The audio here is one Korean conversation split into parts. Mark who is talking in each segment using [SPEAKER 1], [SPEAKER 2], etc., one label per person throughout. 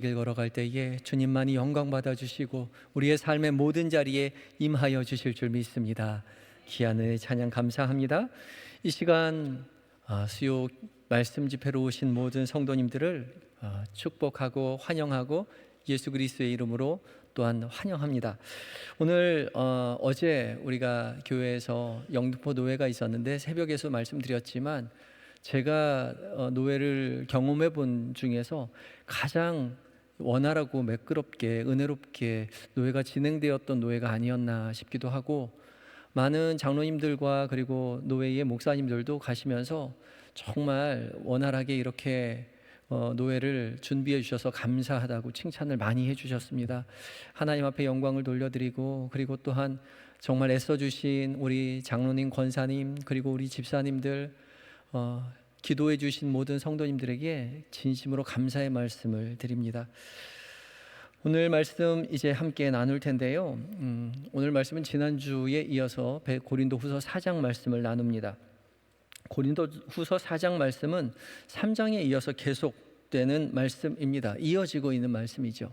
[SPEAKER 1] 길 걸어갈 때에 주님만이 영광 받아 주시고 우리의 삶의 모든 자리에 임하여 주실 줄 믿습니다. 귀한 은혜 찬양 감사합니다. 이 시간 수요 말씀 집회로 오신 모든 성도님들을 축복하고 환영하고 예수 그리스도의 이름으로 또한 환영합니다. 오늘 어제 우리가 교회에서 영등포 노회가 있었는데 새벽에서 말씀드렸지만 제가 노회를 경험해 본 중에서 가장 원활하고 매끄럽게 은혜롭게 노회가 진행되었던 노회가 아니었나 싶기도 하고, 많은 장로님들과 그리고 노회의 목사님들도 가시면서 정말 원활하게 이렇게 노회를 준비해 주셔서 감사하다고 칭찬을 많이 해 주셨습니다. 하나님 앞에 영광을 돌려드리고, 그리고 또한 정말 애써주신 우리 장로님, 권사님, 그리고 우리 집사님들, 기도해 주신 모든 성도님들에게 진심으로 감사의 말씀을 드립니다. 오늘 말씀 이제 함께 나눌 텐데요. 오늘 말씀은 지난주에 이어서 고린도후서 4장 말씀을 나눕니다. 고린도후서 4장 말씀은 3장에 이어서 계속되는 말씀입니다. 이어지고 있는 말씀이죠.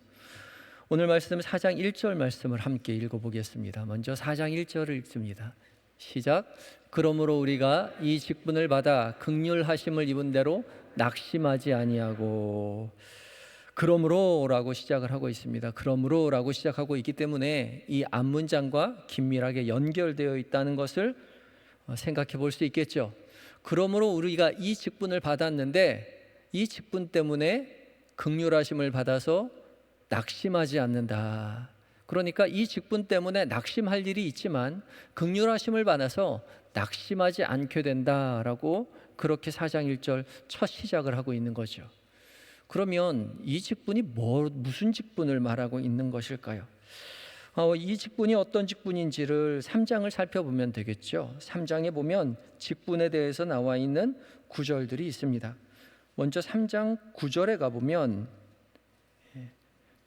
[SPEAKER 1] 오늘 말씀 4장 1절 말씀을 함께 읽어보겠습니다. 먼저 4장 1절을 읽습니다. 시작. 그러므로 우리가 이 직분을 받아 긍휼하심을 입은 대로 낙심하지 아니하고, 그러므로라고 시작을 하고 있습니다. 그러므로라고 시작하고 있기 때문에 이 앞문장과 긴밀하게 연결되어 있다는 것을 생각해 볼 수 있겠죠. 그러므로 우리가 이 직분을 받았는데 이 직분 때문에 긍휼하심을 받아서 낙심하지 않는다. 그러니까 이 직분 때문에 낙심할 일이 있지만 긍휼하심을 받아서 낙심하지 않게 된다라고 그렇게 4장 1절 첫 시작을 하고 있는 거죠. 그러면 이 직분이 무슨 직분을 말하고 있는 것일까요? 이 직분이 어떤 직분인지를 3장을 살펴보면 되겠죠. 3장에 보면 직분에 대해서 나와 있는 구절들이 있습니다. 먼저 3장 9절에 가보면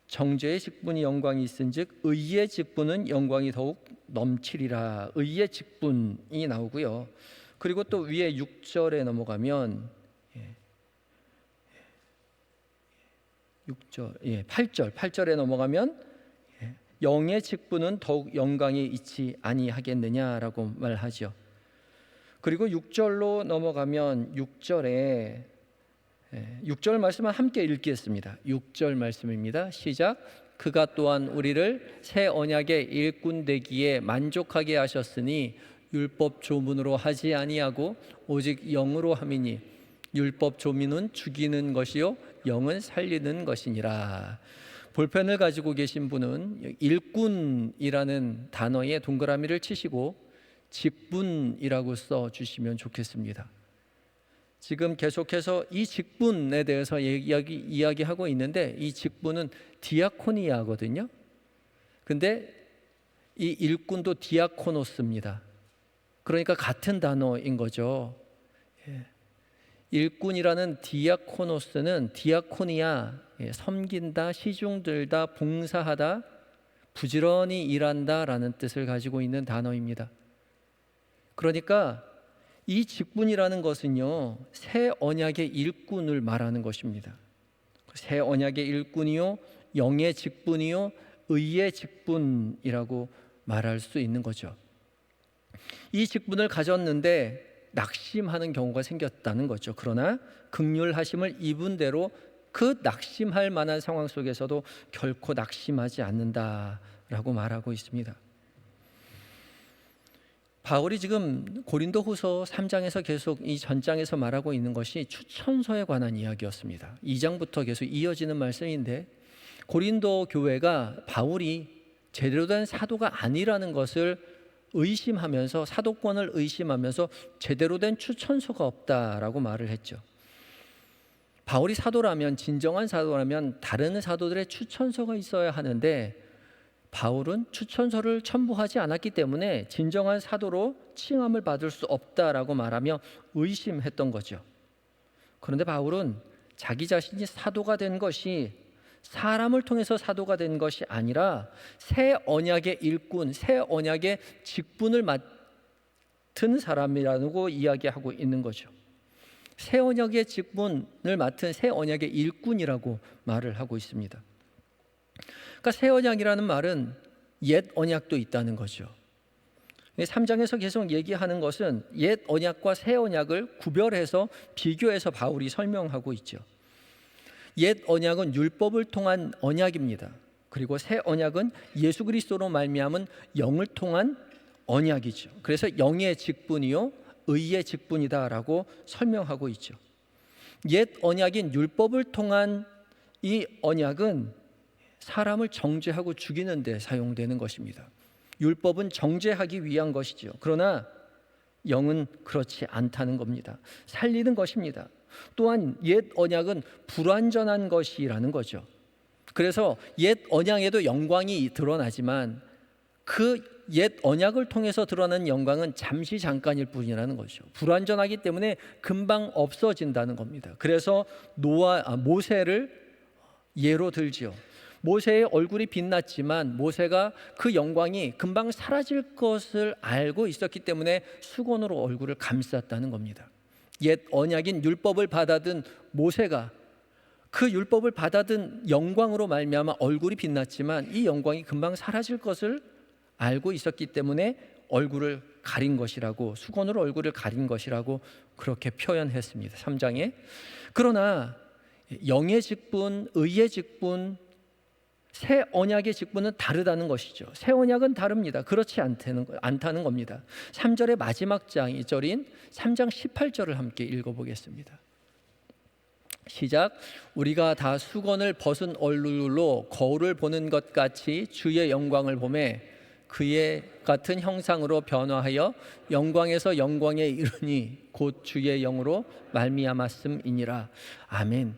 [SPEAKER 1] 정죄의 직분이 영광이 있은즉 의의 직분은 영광이 더욱 넘치리라. 의의 직분이 나오고요. 그리고 또 위에 6절에 넘어가면 8절에 넘어가면 영의 직분은 더욱 영광이 있지 아니하겠느냐라고 말하죠. 그리고 6절로 넘어가면 6절 말씀을 함께 읽겠습니다. 6절 말씀입니다. 시작. 그가 또한 우리를 새 언약의 일꾼 되기에 만족하게 하셨으니 율법 조문으로 하지 아니하고 오직 영으로 함이니 율법 조문은 죽이는 것이요 영은 살리는 것이니라. 볼펜을 가지고 계신 분은 일꾼이라는 단어에 동그라미를 치시고 직분이라고 써주시면 좋겠습니다. 지금 계속해서 이 직분에 대해서 이야기하고 있는데 이 직분은 디아코니아거든요. 근데 이 일꾼도 디아코노스입니다. 그러니까 같은 단어인 거죠. 일꾼이라는 디아코노스는 디아코니아, 섬긴다, 시중들다, 봉사하다, 부지런히 일한다라는 뜻을 가지고 있는 단어입니다. 그러니까 이 직분이라는 것은요, 새 언약의 일꾼을 말하는 것입니다. 새 언약의 일꾼이요, 영의 직분이요, 의의 직분이라고 말할 수 있는 거죠. 이 직분을 가졌는데 낙심하는 경우가 생겼다는 거죠. 그러나 긍휼하심을 입은 대로 그 낙심할 만한 상황 속에서도 결코 낙심하지 않는다라고 말하고 있습니다. 바울이 지금 고린도후서 3장에서 계속 이 전장에서 말하고 있는 것이 추천서에 관한 이야기였습니다. 2장부터 계속 이어지는 말씀인데, 고린도 교회가 바울이 제대로 된 사도가 아니라는 것을 의심하면서, 사도권을 의심하면서 제대로 된 추천서가 없다라고 말을 했죠. 바울이 사도라면, 진정한 사도라면 다른 사도들의 추천서가 있어야 하는데 바울은 추천서를 첨부하지 않았기 때문에 진정한 사도로 칭함을 받을 수 없다라고 말하며 의심했던 거죠. 그런데 바울은 자기 자신이 사도가 된 것이 사람을 통해서 사도가 된 것이 아니라 새 언약의 일꾼, 새 언약의 직분을 맡은 사람이라고 이야기하고 있는 거죠. 새 언약의 직분을 맡은 새 언약의 일꾼이라고 말을 하고 있습니다. 그러니까 새 언약이라는 말은 옛 언약도 있다는 거죠. 3장에서 계속 얘기하는 것은 옛 언약과 새 언약을 구별해서 비교해서 바울이 설명하고 있죠. 옛 언약은 율법을 통한 언약입니다. 그리고 새 언약은 예수 그리스도로 말미암은 영을 통한 언약이죠. 그래서 영의 직분이요 의의 직분이다라고 설명하고 있죠. 옛 언약인 율법을 통한 이 언약은 사람을 정죄하고 죽이는 데 사용되는 것입니다. 율법은 정죄하기 위한 것이죠. 그러나 영은 그렇지 않다는 겁니다. 살리는 것입니다. 또한 옛 언약은 불완전한 것이라는 거죠. 그래서 옛 언약에도 영광이 드러나지만 그 옛 언약을 통해서 드러나는 영광은 잠시 잠깐일 뿐이라는 거죠. 불완전하기 때문에 금방 없어진다는 겁니다. 그래서 모세를 예로 들지요. 모세의 얼굴이 빛났지만 모세가 그 영광이 금방 사라질 것을 알고 있었기 때문에 수건으로 얼굴을 감쌌다는 겁니다. 옛 언약인 율법을 받아든 모세가 그 율법을 받아든 영광으로 말미암아 얼굴이 빛났지만 이 영광이 금방 사라질 것을 알고 있었기 때문에 얼굴을 가린 것이라고, 수건으로 얼굴을 가린 것이라고 그렇게 표현했습니다. 3장에. 그러나 영의 직분, 의의 직분, 새 언약의 직분은 다르다는 것이죠. 새 언약은 다릅니다. 그렇지 않다는 겁니다. 3절의 마지막 장절인 3장 18절을 함께 읽어보겠습니다. 시작. 우리가 다 수건을 벗은 얼굴로 거울을 보는 것 같이 주의 영광을 보매 그의 같은 형상으로 변화하여 영광에서 영광에 이르니 곧 주의 영으로 말미암았음이니라. 아멘.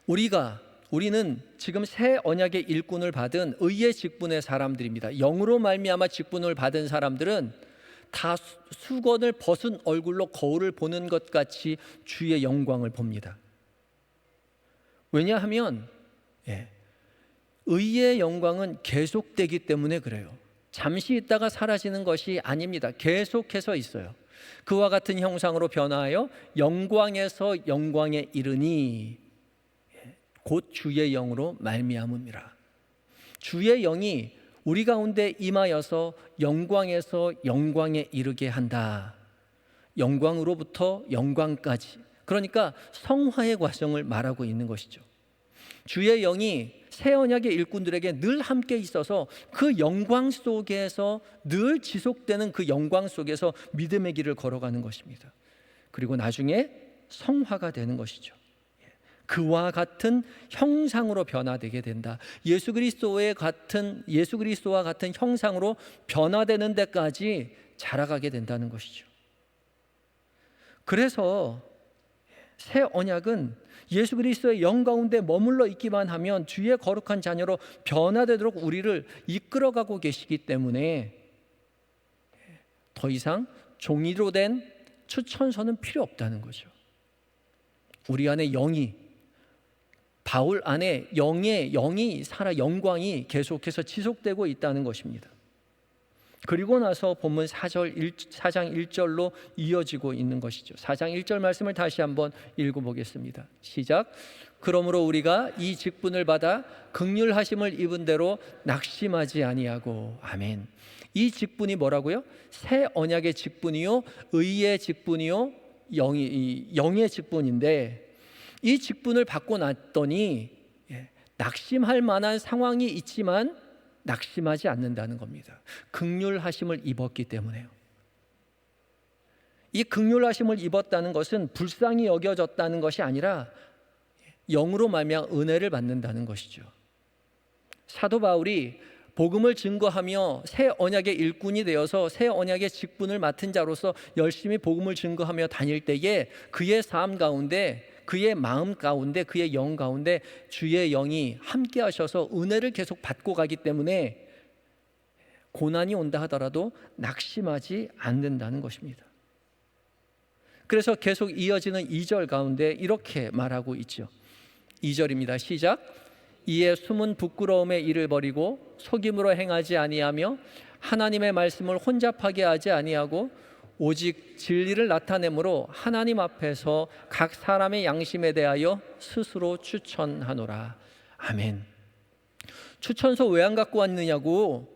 [SPEAKER 1] 우리는 지금 새 언약의 일꾼을 받은 의의 직분의 사람들입니다. 영으로 말미암아 직분을 받은 사람들은 다 수건을 벗은 얼굴로 거울을 보는 것 같이 주의 영광을 봅니다. 왜냐하면 의의 영광은 계속되기 때문에 그래요. 잠시 있다가 사라지는 것이 아닙니다. 계속해서 있어요. 그와 같은 형상으로 변화하여 영광에서 영광에 이르니 곧 주의 영으로 말미암음이라. 주의 영이 우리 가운데 임하여서 영광에서 영광에 이르게 한다. 영광으로부터 영광까지. 그러니까 성화의 과정을 말하고 있는 것이죠. 주의 영이 새 언약의 일꾼들에게 늘 함께 있어서 그 영광 속에서 늘 지속되는 그 영광 속에서 믿음의 길을 걸어가는 것입니다. 그리고 나중에 성화가 되는 것이죠. 그와 같은 형상으로 변화되게 된다. 예수 그리스도와 같은 형상으로 변화되는 데까지 자라가게 된다는 것이죠. 그래서 새 언약은 예수 그리스도의 영 가운데 머물러 있기만 하면 주의 거룩한 자녀로 변화되도록 우리를 이끌어가고 계시기 때문에 더 이상 종이로 된 추천서는 필요 없다는 거죠. 우리 안에 바울 안에 영이 살아 영광이 계속해서 지속되고 있다는 것입니다. 그리고 나서 본문 4장 1절로 이어지고 있는 것이죠. 4장 1절 말씀을 다시 한번 읽어보겠습니다. 시작. 그러므로 우리가 이 직분을 받아 긍휼하심을 입은 대로 낙심하지 아니하고. 아멘. 이 직분이 뭐라고요? 새 언약의 직분이요 의의 직분이요 영의 직분인데, 이 직분을 받고 났더니 낙심할 만한 상황이 있지만 낙심하지 않는다는 겁니다. 긍휼하심을 입었기 때문에요. 이 긍휼하심을 입었다는 것은 불쌍히 여겨졌다는 것이 아니라 영으로 말미암아 은혜를 받는다는 것이죠. 사도 바울이 복음을 증거하며 새 언약의 일꾼이 되어서 새 언약의 직분을 맡은 자로서 열심히 복음을 증거하며 다닐 때에 그의 삶 가운데, 그의 마음 가운데, 그의 영 가운데 주의 영이 함께 하셔서 은혜를 계속 받고 가기 때문에 고난이 온다 하더라도 낙심하지 않는다는 것입니다. 그래서 계속 이어지는 2절 가운데 이렇게 말하고 있죠. 2절입니다. 시작. 이에 숨은 부끄러움의 일을 버리고 속임으로 행하지 아니하며 하나님의 말씀을 혼잡하게 하지 아니하고 오직 진리를 나타내므로 하나님 앞에서 각 사람의 양심에 대하여 스스로 추천하노라. 아멘. 추천서 왜 안 갖고 왔느냐고,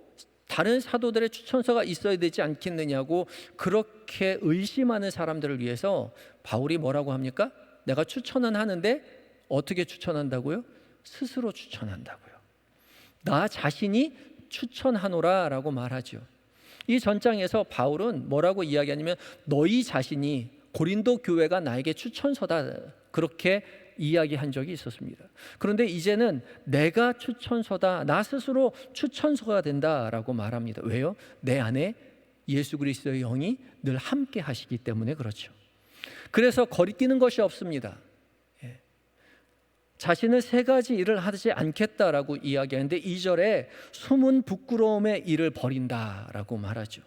[SPEAKER 1] 다른 사도들의 추천서가 있어야 되지 않겠느냐고 그렇게 의심하는 사람들을 위해서 바울이 뭐라고 합니까? 내가 추천은 하는데 어떻게 추천한다고요? 스스로 추천한다고요. 나 자신이 추천하노라 라고 말하죠. 이 전장에서 바울은 뭐라고 이야기하냐면 너희 자신이, 고린도 교회가 나에게 추천서다, 그렇게 이야기한 적이 있었습니다. 그런데 이제는 내가 추천서다, 나 스스로 추천서가 된다라고 말합니다. 왜요? 내 안에 예수 그리스도의 영이 늘 함께 하시기 때문에 그렇죠. 그래서 거리끼는 것이 없습니다. 자신은 세 가지 일을 하지 않겠다라고 이야기하는데 2절에 숨은 부끄러움의 일을 버린다라고 말하죠.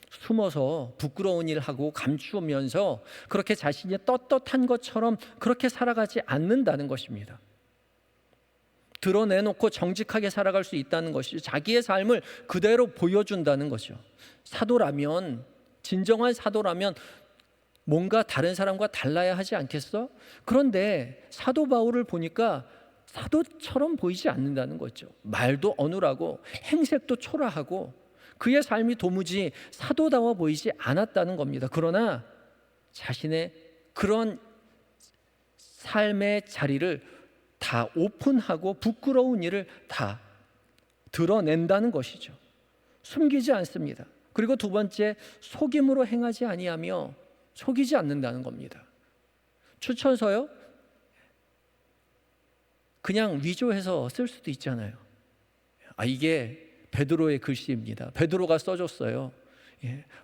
[SPEAKER 1] 숨어서 부끄러운 일 하고 감추면서 그렇게 자신이 떳떳한 것처럼 그렇게 살아가지 않는다는 것입니다. 드러내놓고 정직하게 살아갈 수 있다는 것이죠. 자기의 삶을 그대로 보여준다는 거죠. 사도라면, 진정한 사도라면 뭔가 다른 사람과 달라야 하지 않겠어? 그런데 사도 바울을 보니까 사도처럼 보이지 않는다는 거죠. 말도 어눌하고 행색도 초라하고 그의 삶이 도무지 사도다워 보이지 않았다는 겁니다. 그러나 자신의 그런 삶의 자리를 다 오픈하고 부끄러운 일을 다 드러낸다는 것이죠. 숨기지 않습니다. 그리고 두 번째, 속임으로 행하지 아니하며 속이지 않는다는 겁니다. 추천서요? 그냥 위조해서 쓸 수도 있잖아요. 이게 베드로의 글씨입니다. 베드로가 써줬어요.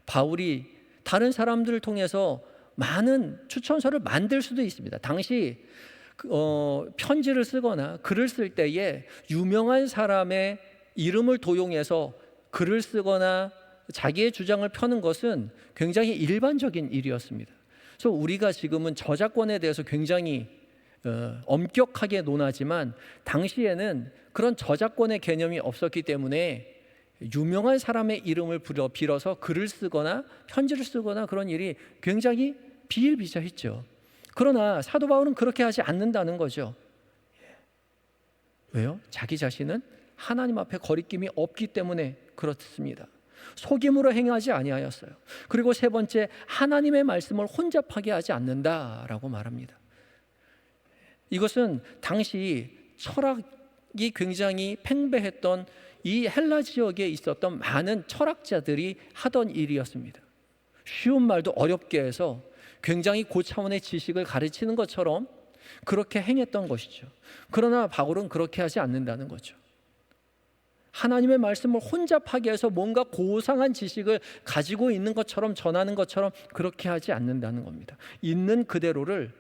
[SPEAKER 1] 바울이 다른 사람들을 통해서 많은 추천서를 만들 수도 있습니다. 당시 편지를 쓰거나 글을 쓸 때에 유명한 사람의 이름을 도용해서 글을 쓰거나 자기의 주장을 펴는 것은 굉장히 일반적인 일이었습니다. 그래서 우리가 지금은 저작권에 대해서 굉장히 엄격하게 논하지만 당시에는 그런 저작권의 개념이 없었기 때문에 유명한 사람의 이름을 빌어서 글을 쓰거나 편지를 쓰거나 그런 일이 굉장히 비일비재했죠. 그러나 사도 바울은 그렇게 하지 않는다는 거죠. 왜요? 자기 자신은 하나님 앞에 거리낌이 없기 때문에 그렇습니다. 속임으로 행하지 아니하였어요. 그리고 세 번째, 하나님의 말씀을 혼잡하게 하지 않는다라고 말합니다. 이것은 당시 철학이 굉장히 팽배했던 이 헬라 지역에 있었던 많은 철학자들이 하던 일이었습니다. 쉬운 말도 어렵게 해서 굉장히 고차원의 지식을 가르치는 것처럼 그렇게 행했던 것이죠. 그러나 바울은 그렇게 하지 않는다는 거죠. 하나님의 말씀을 혼잡하게 해서 뭔가 고상한 지식을 가지고 있는 것처럼 전하는 것처럼 그렇게 하지 않는다는 겁니다. 있는 그대로를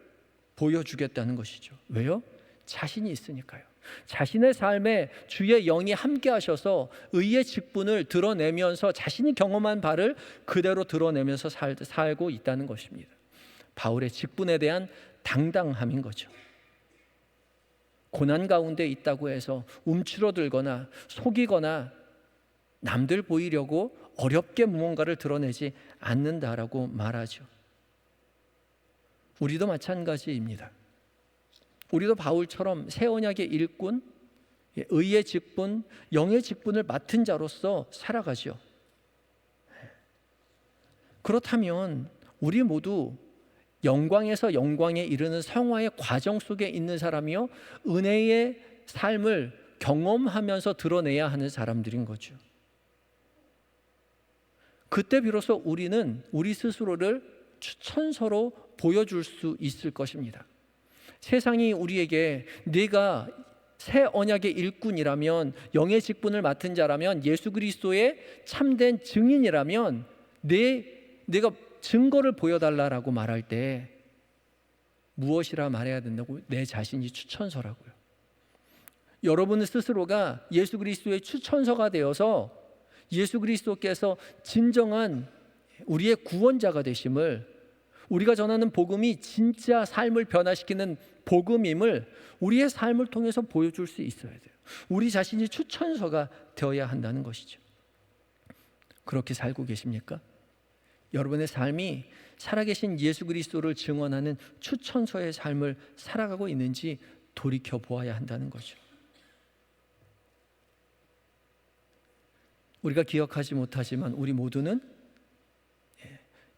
[SPEAKER 1] 보여주겠다는 것이죠. 왜요? 자신이 있으니까요. 자신의 삶에 주의 영이 함께 하셔서 의의 직분을 드러내면서 자신이 경험한 바를 그대로 드러내면서 살고 있다는 것입니다. 바울의 직분에 대한 당당함인 거죠. 고난 가운데 있다고 해서 움츠러들거나 속이거나 남들 보이려고 어렵게 무언가를 드러내지 않는다라고 말하죠. 우리도 마찬가지입니다. 우리도 바울처럼 새 언약의 일꾼, 의의 직분, 영의 직분을 맡은 자로서 살아가죠. 그렇다면 우리 모두 영광에서 영광에 이르는 성화의 과정 속에 있는 사람이요, 은혜의 삶을 경험하면서 드러내야 하는 사람들인 거죠. 그때 비로소 우리는 우리 스스로를 추천서로 보여줄 수 있을 것입니다. 세상이 우리에게 네가 새 언약의 일꾼이라면, 영의 직분을 맡은 자라면, 예수 그리스도의 참된 증인이라면 내가 증거를 보여달라고 말할 때 무엇이라 말해야 된다고? 내 자신이 추천서라고요. 여러분 스스로가 예수 그리스도의 추천서가 되어서 예수 그리스도께서 진정한 우리의 구원자가 되심을, 우리가 전하는 복음이 진짜 삶을 변화시키는 복음임을 우리의 삶을 통해서 보여줄 수 있어야 돼요. 우리 자신이 추천서가 되어야 한다는 것이죠. 그렇게 살고 계십니까? 여러분의 삶이 살아계신 예수 그리스도를 증언하는 추천서의 삶을 살아가고 있는지 돌이켜 보아야 한다는 거죠. 우리가 기억하지 못하지만 우리 모두는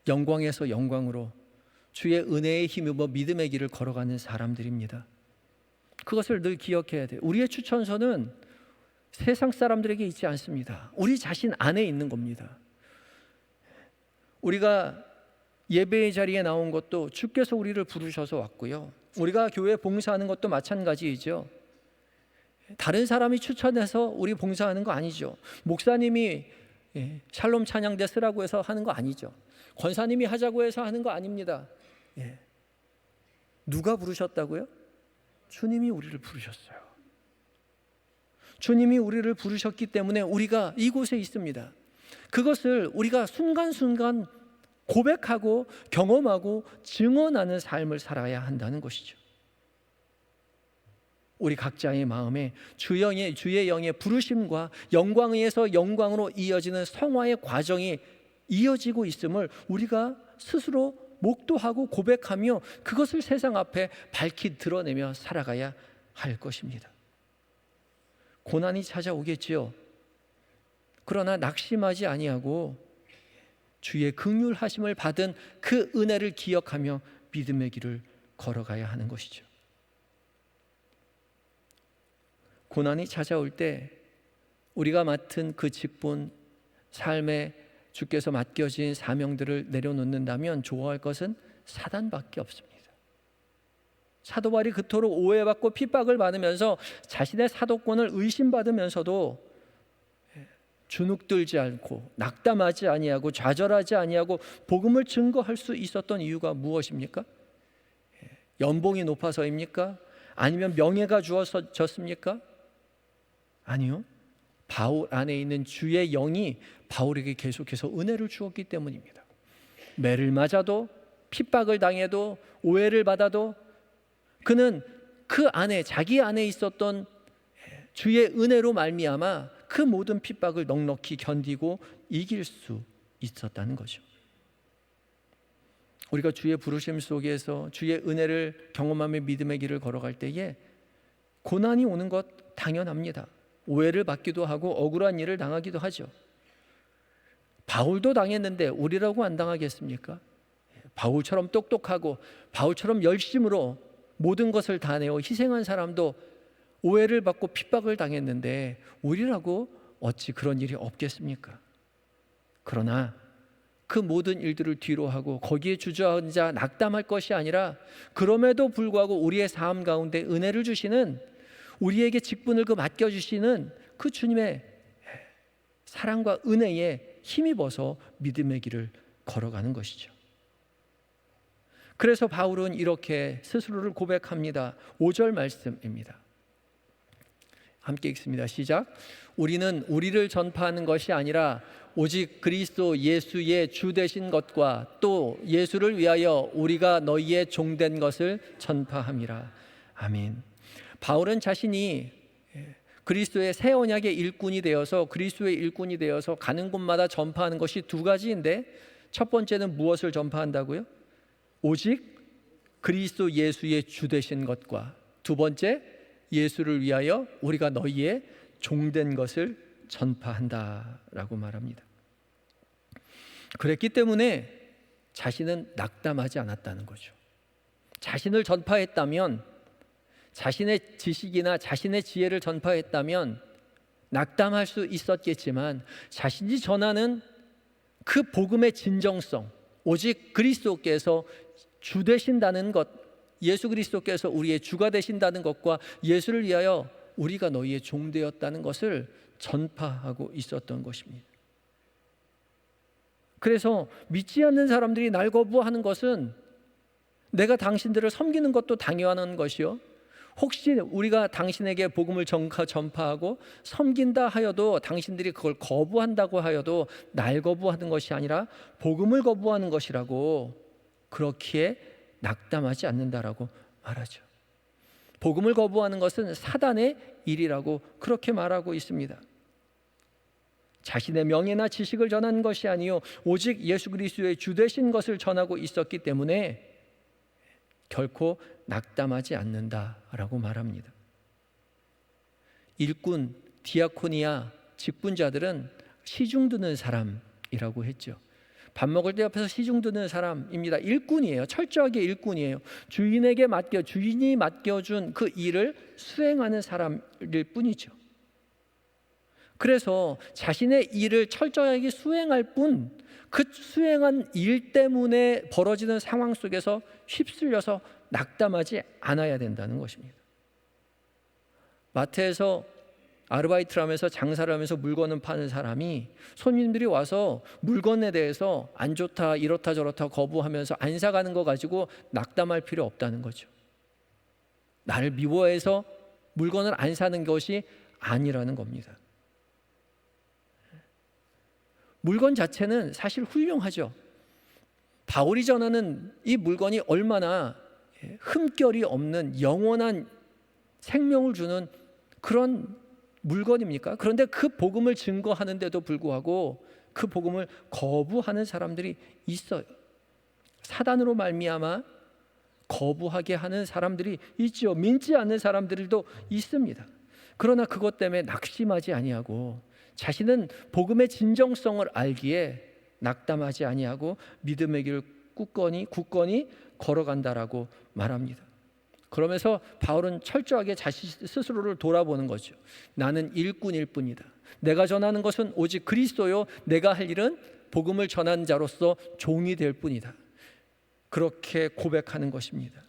[SPEAKER 1] 영광에서 영광으로 주의 은혜에 힘입어 믿음의 길을 걸어가는 사람들입니다. 그것을 늘 기억해야 돼요. 우리의 추천서는 세상 사람들에게 있지 않습니다. 우리 자신 안에 있는 겁니다. 우리가 예배의 자리에 나온 것도 주께서 우리를 부르셔서 왔고요. 우리가 교회 봉사하는 것도 마찬가지이죠. 다른 사람이 추천해서 우리 봉사하는 거 아니죠. 목사님이 샬롬 찬양대 쓰라고 해서 하는 거 아니죠. 권사님이 하자고 해서 하는 거 아닙니다. 누가 부르셨다고요? 주님이 우리를 부르셨어요. 주님이 우리를 부르셨기 때문에 우리가 이곳에 있습니다. 그것을 우리가 순간순간 고백하고 경험하고 증언하는 삶을 살아야 한다는 것이죠. 우리 각자의 마음에 주의 영의 부르심과 영광에서 영광으로 이어지는 성화의 과정이 이어지고 있음을 우리가 스스로 목도하고 고백하며 그것을 세상 앞에 밝히 드러내며 살아가야 할 것입니다. 고난이 찾아오겠지요. 그러나 낙심하지 아니하고 주의 긍휼하심을 받은 그 은혜를 기억하며 믿음의 길을 걸어가야 하는 것이죠. 고난이 찾아올 때 우리가 맡은 그 직분, 삶에 주께서 맡겨진 사명들을 내려놓는다면 좋아할 것은 사단밖에 없습니다. 사도 바울이 그토록 오해받고 핍박을 받으면서 자신의 사도권을 의심받으면서도 주눅들지 않고 낙담하지 아니하고 좌절하지 아니하고 복음을 증거할 수 있었던 이유가 무엇입니까? 연봉이 높아서입니까? 아니면 명예가 주어졌습니까? 아니요. 바울 안에 있는 주의 영이 바울에게 계속해서 은혜를 주었기 때문입니다. 매를 맞아도 핍박을 당해도 오해를 받아도 그는 그 안에 자기 안에 있었던 주의 은혜로 말미암아 그 모든 핍박을 넉넉히 견디고 이길 수 있었다는 거죠. 우리가 주의 부르심 속에서 주의 은혜를 경험하며 믿음의 길을 걸어갈 때에 고난이 오는 것 당연합니다. 오해를 받기도 하고 억울한 일을 당하기도 하죠. 바울도 당했는데 우리라고 안 당하겠습니까? 바울처럼 똑똑하고 바울처럼 열심으로 모든 것을 다 내어 희생한 사람도 오해를 받고 핍박을 당했는데 우리라고 어찌 그런 일이 없겠습니까? 그러나 그 모든 일들을 뒤로하고 거기에 주저앉아 낙담할 것이 아니라 그럼에도 불구하고 우리의 삶 가운데 은혜를 주시는 우리에게 직분을 맡겨주시는 그 주님의 사랑과 은혜에 힘입어서 믿음의 길을 걸어가는 것이죠. 그래서 바울은 이렇게 스스로를 고백합니다. 5절 말씀입니다. 함께 읽습니다. 시작. 우리는 우리를 전파하는 것이 아니라 오직 그리스도 예수의 주 되신 것과 또 예수를 위하여 우리가 너희의 종된 것을 전파함이라. 아멘. 바울은 자신이 그리스도의 새 언약의 일꾼이 되어서 그리스도의 일꾼이 되어서 가는 곳마다 전파하는 것이 두 가지인데 첫 번째는 무엇을 전파한다고요? 오직 그리스도 예수의 주 되신 것과 두 번째 예수를 위하여 우리가 너희의 종된 것을 전파한다라고 말합니다. 그랬기 때문에 자신은 낙담하지 않았다는 거죠. 자신을 전파했다면, 자신의 지식이나 자신의 지혜를 전파했다면 낙담할 수 있었겠지만 자신이 전하는 그 복음의 진정성, 오직 그리스도께서 주 되신다는 것, 예수 그리스도께서 우리의 주가 되신다는 것과 예수를 위하여 우리가 너희의 종 되었다는 것을 전파하고 있었던 것입니다. 그래서 믿지 않는 사람들이 날 거부하는 것은 내가 당신들을 섬기는 것도 당연한 것이요, 혹시 우리가 당신에게 복음을 전파하고 섬긴다 하여도 당신들이 그걸 거부한다고 하여도 날 거부하는 것이 아니라 복음을 거부하는 것이라고, 그렇기에 낙담하지 않는다라고 말하죠. 복음을 거부하는 것은 사단의 일이라고 그렇게 말하고 있습니다. 자신의 명예나 지식을 전하는 것이 아니요 오직 예수 그리스도의 주 되신 것을 전하고 있었기 때문에 결코 낙담하지 않는다라고 말합니다. 일꾼, 디아코니아, 직분자들은 시중 드는 사람이라고 했죠. 밥 먹을 때 옆에서 시중 드는 사람입니다. 일꾼이에요. 철저하게 일꾼이에요. 주인이 맡겨준 그 일을 수행하는 사람일 뿐이죠. 그래서 자신의 일을 철저하게 수행할 뿐, 그 수행한 일 때문에 벌어지는 상황 속에서 휩쓸려서 낙담하지 않아야 된다는 것입니다. 마트에서 아르바이트를 하면서 장사를 하면서 물건을 파는 사람이 손님들이 와서 물건에 대해서 안 좋다 이렇다 저렇다 거부하면서 안 사가는 거 가지고 낙담할 필요 없다는 거죠. 나를 미워해서 물건을 안 사는 것이 아니라는 겁니다. 물건 자체는 사실 훌륭하죠. 바울이 전하는 이 물건이 얼마나 흠결이 없는 영원한 생명을 주는 그런 물건입니까? 그런데 그 복음을 증거하는데도 불구하고 그 복음을 거부하는 사람들이 있어요. 사단으로 말미암아 거부하게 하는 사람들이 있죠. 믿지 않는 사람들도 있습니다. 그러나 그것 때문에 낙심하지 아니하고 자신은 복음의 진정성을 알기에 낙담하지 아니하고 믿음의 길을 굳건히 걸어간다라고 말합니다. 그러면서 바울은 철저하게 자신 스스로를 돌아보는 거죠. 나는 일꾼일 뿐이다. 내가 전하는 것은 오직 그리스도요, 내가 할 일은 복음을 전하는 자로서 종이 될 뿐이다. 그렇게 고백하는 것입니다.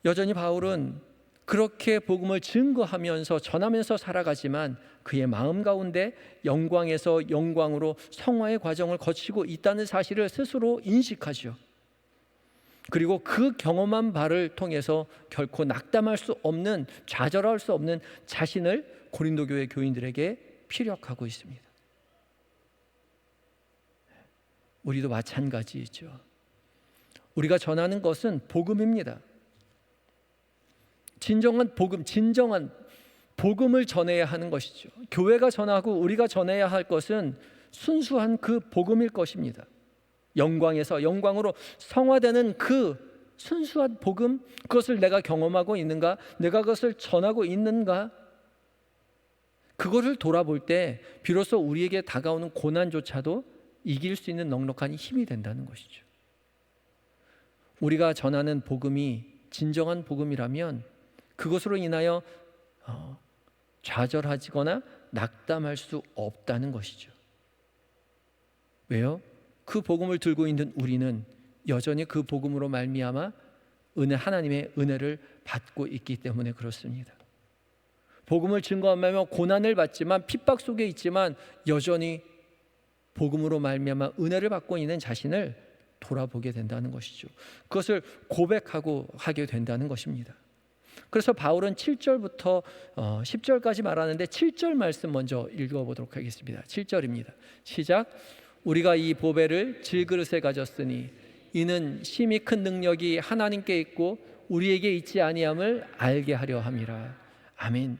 [SPEAKER 1] 여전히 바울은 그렇게 복음을 증거하면서 전하면서 살아가지만 그의 마음 가운데 영광에서 영광으로 성화의 과정을 거치고 있다는 사실을 스스로 인식하죠. 그리고 그 경험한 바를 통해서 결코 낙담할 수 없는, 좌절할 수 없는 자신을 고린도 교회 교인들에게 피력하고 있습니다. 우리도 마찬가지죠. 우리가 전하는 것은 복음입니다. 진정한 복음을 전해야 하는 것이죠. 교회가 전하고 우리가 전해야 할 것은 순수한 그 복음일 것입니다. 영광에서 영광으로 성화되는 그 순수한 복음, 그것을 내가 경험하고 있는가? 내가 그것을 전하고 있는가? 그것을 돌아볼 때 비로소 우리에게 다가오는 고난조차도 이길 수 있는 넉넉한 힘이 된다는 것이죠. 우리가 전하는 복음이 진정한 복음이라면 그것으로 인하여 좌절하거나 낙담할 수 없다는 것이죠. 왜요? 그 복음을 들고 있는 우리는 여전히 그 복음으로 말미암아 하나님의 은혜를 받고 있기 때문에 그렇습니다. 복음을 증거하며 고난을 받지만 핍박 속에 있지만 여전히 복음으로 말미암아 은혜를 받고 있는 자신을 돌아보게 된다는 것이죠. 그것을 고백하고 하게 된다는 것입니다. 그래서 바울은 7절부터 10절까지 말하는데 7절 말씀 먼저 읽어보도록 하겠습니다. 7절입니다. 시작. 우리가 이 보배를 질그릇에 가졌으니 이는 심히 큰 능력이 하나님께 있고 우리에게 있지 아니함을 알게 하려 함이라. 아멘.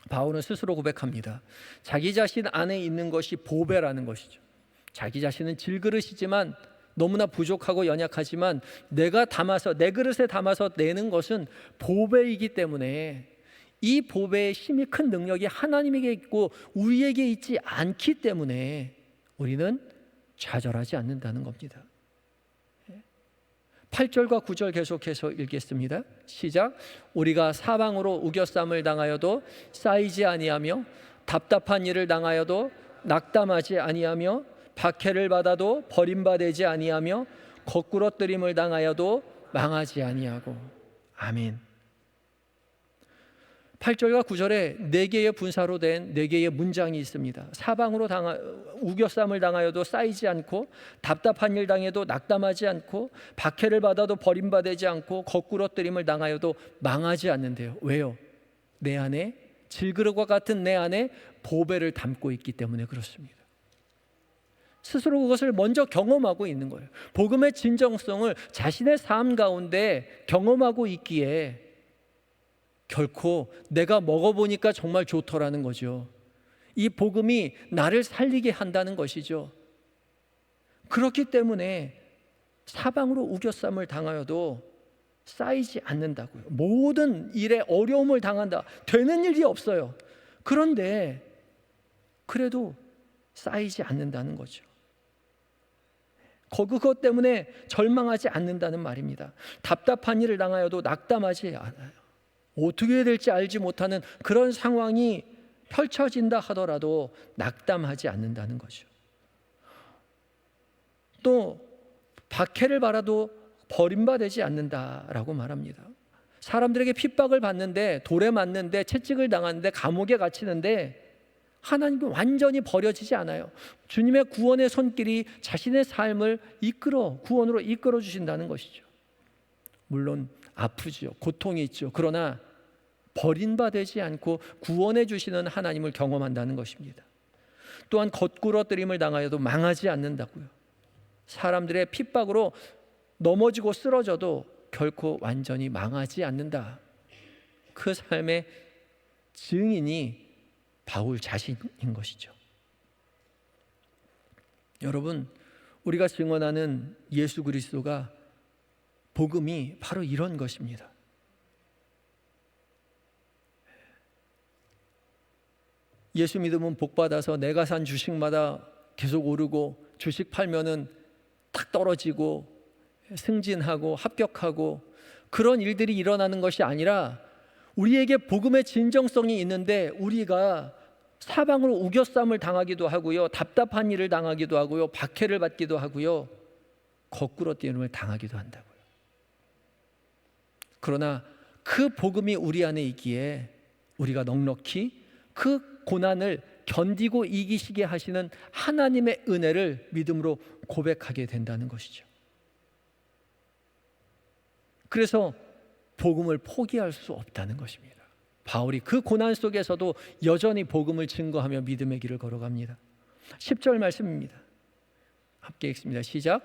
[SPEAKER 1] 바울은 스스로 고백합니다. 자기 자신 안에 있는 것이 보배라는 것이죠. 자기 자신은 질그릇이지만 너무나 부족하고 연약하지만 내가 담아서 내 그릇에 담아서 내는 것은 보배이기 때문에 이 보배의 힘이 큰 능력이 하나님에게 있고 우리에게 있지 않기 때문에 우리는 좌절하지 않는다는 겁니다. 8절과 9절 계속해서 읽겠습니다. 시작. 우리가 사방으로 우겨쌈을 당하여도 쌓이지 아니하며 답답한 일을 당하여도 낙담하지 아니하며 박해를 받아도 버림받지 아니하며 거꾸러뜨림을 당하여도 망하지 아니하고. 아멘. 8절과 9절에 4개의 분사로 된 4개의 문장이 있습니다. 사방으로 우겨쌈을 당하여도 쌓이지 않고 답답한 일 당해도 낙담하지 않고 박해를 받아도 버림받지 않고 거꾸러뜨림을 당하여도 망하지 않는데요. 왜요? 내 안에 질그릇과 같은 내 안에 보배를 담고 있기 때문에 그렇습니다. 스스로 그것을 먼저 경험하고 있는 거예요. 복음의 진정성을 자신의 삶 가운데 경험하고 있기에 결코 내가 먹어보니까 정말 좋더라는 거죠. 이 복음이 나를 살리게 한다는 것이죠. 그렇기 때문에 사방으로 우겨쌈을 당하여도 쌓이지 않는다고요. 모든 일에 어려움을 당한다. 되는 일이 없어요. 그런데 그래도 쌓이지 않는다는 거죠. 그것 때문에 절망하지 않는다는 말입니다. 답답한 일을 당하여도 낙담하지 않아요. 어떻게 해야 될지 알지 못하는 그런 상황이 펼쳐진다 하더라도 낙담하지 않는다는 거죠. 또 박해를 받아도 버림받지 않는다라고 말합니다. 사람들에게 핍박을 받는데, 돌에 맞는데, 채찍을 당하는데, 감옥에 갇히는데 하나님은 완전히 버려지지 않아요. 주님의 구원의 손길이 자신의 삶을 구원으로 이끌어 주신다는 것이죠. 물론 아프죠. 고통이 있죠. 그러나 버림받지 않고 구원해 주시는 하나님을 경험한다는 것입니다. 또한 거꾸러뜨림을 당하여도 망하지 않는다고요. 사람들의 핍박으로 넘어지고 쓰러져도 결코 완전히 망하지 않는다. 그 삶의 증인이 바울 자신인 것이죠. 여러분, 우리가 증언하는 예수 그리스도가, 복음이 바로 이런 것입니다. 예수 믿으면 복 받아서 내가 산 주식마다 계속 오르고, 주식 팔면은 탁 떨어지고 승진하고 합격하고, 그런 일들이 일어나는 것이 아니라 우리에게 복음의 진정성이 있는데 우리가 사방으로 우겨쌈을 당하기도 하고요, 답답한 일을 당하기도 하고요, 박해를 받기도 하고요, 거꾸로 뛰임을 당하기도 한다고요. 그러나 그 복음이 우리 안에 있기에 우리가 넉넉히 그 고난을 견디고 이기시게 하시는 하나님의 은혜를 믿음으로 고백하게 된다는 것이죠. 그래서 복음을 포기할 수 없다는 것입니다. 바울이 그 고난 속에서도 여전히 복음을 증거하며 믿음의 길을 걸어갑니다. 10절 말씀입니다. 함께 읽습니다. 시작.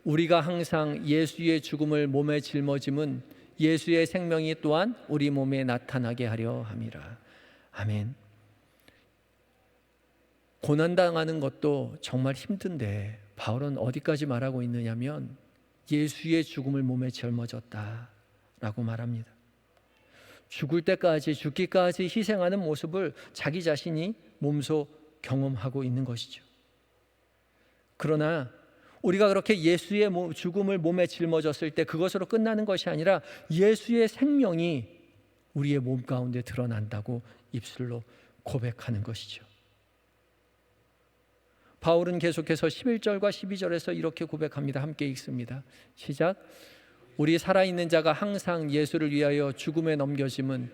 [SPEAKER 1] 우리가 항상 예수의 죽음을 몸에 짊어짐은 예수의 생명이 또한 우리 몸에 나타나게 하려 함이라. 아멘. 고난당하는 것도 정말 힘든데 바울은 어디까지 말하고 있느냐면 예수의 죽음을 몸에 짊어졌다라고 말합니다. 죽을 때까지, 죽기까지 희생하는 모습을 자기 자신이 몸소 경험하고 있는 것이죠. 그러나 우리가 그렇게 예수의 죽음을 몸에 짊어졌을 때 그것으로 끝나는 것이 아니라 예수의 생명이 우리의 몸 가운데 드러난다고 입술로 고백하는 것이죠. 바울은 계속해서 11절과 12절에서 이렇게 고백합니다. 함께 읽습니다. 시작. 우리 살아있는 자가 항상 예수를 위하여 죽음에 넘겨짐은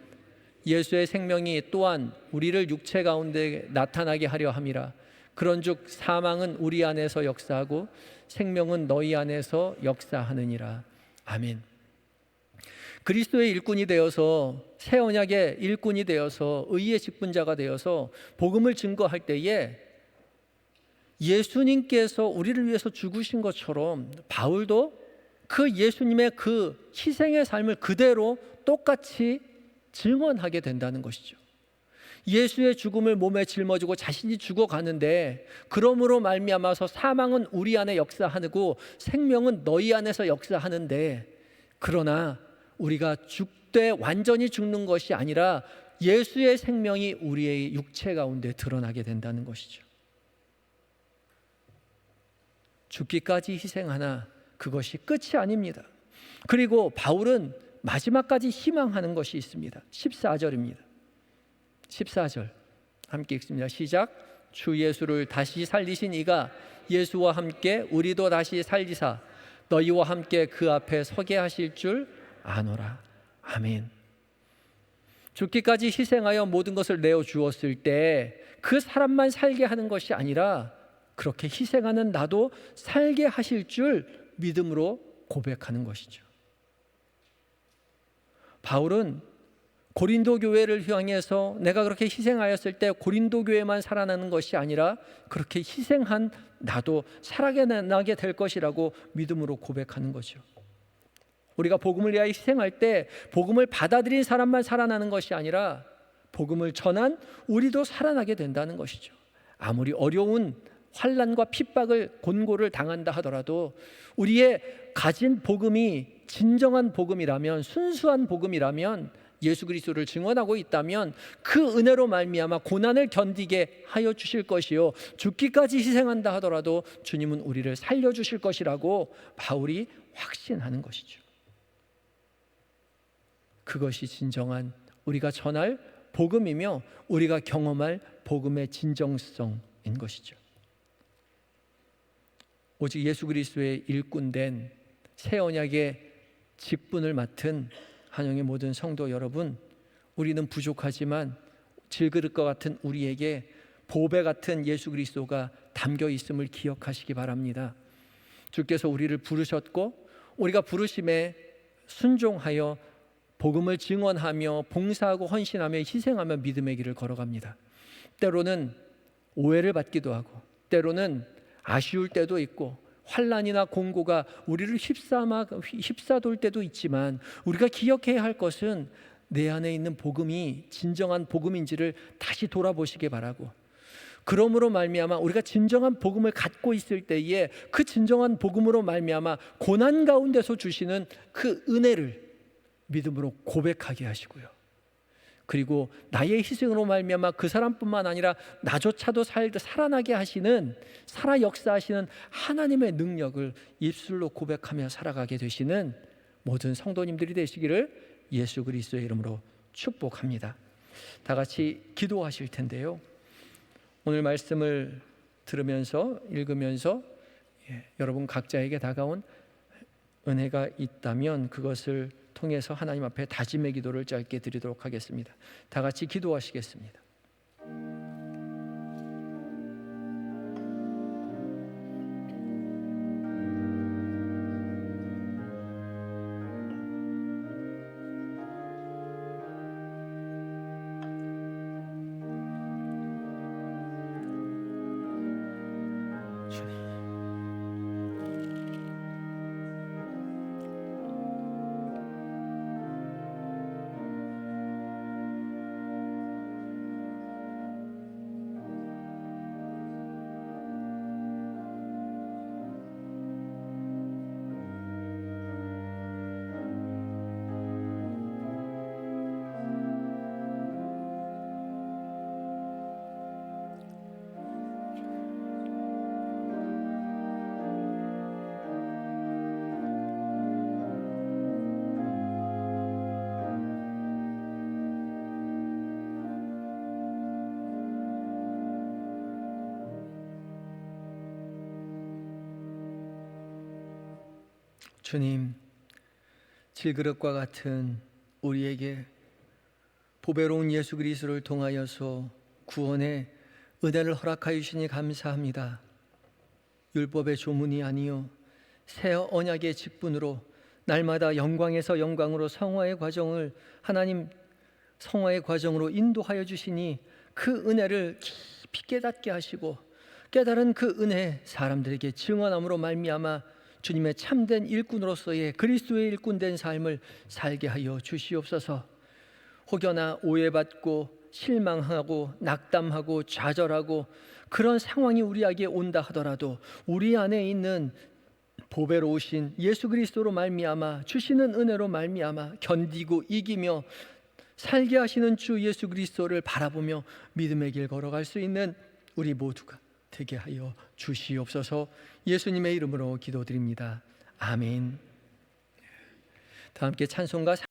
[SPEAKER 1] 예수의 생명이 또한 우리를 육체 가운데 나타나게 하려 함이라. 그런즉 사망은 우리 안에서 역사하고 생명은 너희 안에서 역사하느니라. 아멘. 그리스도의 일꾼이 되어서, 새 언약의 일꾼이 되어서, 의의 직분자가 되어서 복음을 증거할 때에 예수님께서 우리를 위해서 죽으신 것처럼 바울도 그 예수님의 그 희생의 삶을 그대로 똑같이 증언하게 된다는 것이죠. 예수의 죽음을 몸에 짊어지고 자신이 죽어가는데, 그러므로 말미암아서 사망은 우리 안에 역사하고 생명은 너희 안에서 역사하는데, 그러나 우리가 죽되 완전히 죽는 것이 아니라 예수의 생명이 우리의 육체 가운데 드러나게 된다는 것이죠. 죽기까지 희생하나 그것이 끝이 아닙니다. 그리고 바울은 마지막까지 희망하는 것이 있습니다. 14절입니다. 14절 함께 읽습니다. 시작. 주 예수를 다시 살리신 이가 예수와 함께 우리도 다시 살리사 너희와 함께 그 앞에 서게 하실 줄 아노라. 아멘. 죽기까지 희생하여 모든 것을 내어 주었을 때 그 사람만 살게 하는 것이 아니라 그렇게 희생하는 나도 살게 하실 줄 믿음으로 고백하는 것이죠. 바울은 고린도 교회를 향해서 내가 그렇게 희생하였을 때 고린도 교회만 살아나는 것이 아니라 그렇게 희생한 나도 살아나게 될 것이라고 믿음으로 고백하는 거죠. 우리가 복음을 위하여 희생할 때 복음을 받아들인 사람만 살아나는 것이 아니라 복음을 전한 우리도 살아나게 된다는 것이죠. 아무리 어려운 환난과 핍박을 곤고를 당한다 하더라도 우리의 가진 복음이 진정한 복음이라면, 순수한 복음이라면, 예수 그리스도를 증언하고 있다면 그 은혜로 말미암아 고난을 견디게 하여 주실 것이요, 죽기까지 희생한다 하더라도 주님은 우리를 살려주실 것이라고 바울이 확신하는 것이죠. 그것이 진정한 우리가 전할 복음이며 우리가 경험할 복음의 진정성인 것이죠. 오직 예수 그리스도의 일꾼된 새 언약의 직분을 맡은 한영의 모든 성도 여러분, 우리는 부족하지만 질그릇과 같은 우리에게 보배 같은 예수 그리스도가 담겨 있음을 기억하시기 바랍니다. 주께서 우리를 부르셨고 우리가 부르심에 순종하여 복음을 증언하며 봉사하고 헌신하며 희생하며 믿음의 길을 걸어갑니다. 때로는 오해를 받기도 하고 때로는 아쉬울 때도 있고 환난이나 공고가 우리를 휩싸돌 때도 있지만 우리가 기억해야 할 것은 내 안에 있는 복음이 진정한 복음인지를 다시 돌아보시기 바라고, 그러므로 말미암아 우리가 진정한 복음을 갖고 있을 때에 그 진정한 복음으로 말미암아 고난 가운데서 주시는 그 은혜를 믿음으로 고백하게 하시고요, 그리고 나의 희생으로 말미암아 그 사람뿐만 아니라 나조차도 살아나게 하시는, 살아 역사하시는 하나님의 능력을 입술로 고백하며 살아가게 되시는 모든 성도님들이 되시기를 예수 그리스도의 이름으로 축복합니다. 다 같이 기도하실 텐데요, 오늘 말씀을 들으면서 읽으면서 여러분 각자에게 다가온 은혜가 있다면 그것을 통해서 하나님 앞에 다짐의 기도를 짧게 드리도록 하겠습니다. 다 같이 기도하시겠습니다. 주님, 질그릇과 같은 우리에게 보배로운 예수 그리스도를 통하여서 구원의 은혜를 허락하여 주시니 감사합니다. 율법의 조문이 아니요 새 언약의 직분으로 날마다 영광에서 영광으로 성화의 과정을 하나님 성화의 과정으로 인도하여 주시니 그 은혜를 깊이 깨닫게 하시고 깨달은 그 은혜 사람들에게 증언함으로 말미암아 주님의 참된 일꾼으로서의 그리스도의 일꾼된 삶을 살게 하여 주시옵소서. 혹여나 오해받고 실망하고 낙담하고 좌절하고 그런 상황이 우리에게 온다 하더라도 우리 안에 있는 보배로우신 예수 그리스도로 말미암아 주시는 은혜로 말미암아 견디고 이기며 살게 하시는 주 예수 그리스도를 바라보며 믿음의 길 걸어갈 수 있는 우리 모두가 되게 하여 주시옵소서. 예수님의 이름으로 기도드립니다. 아멘. 다 함께 찬송가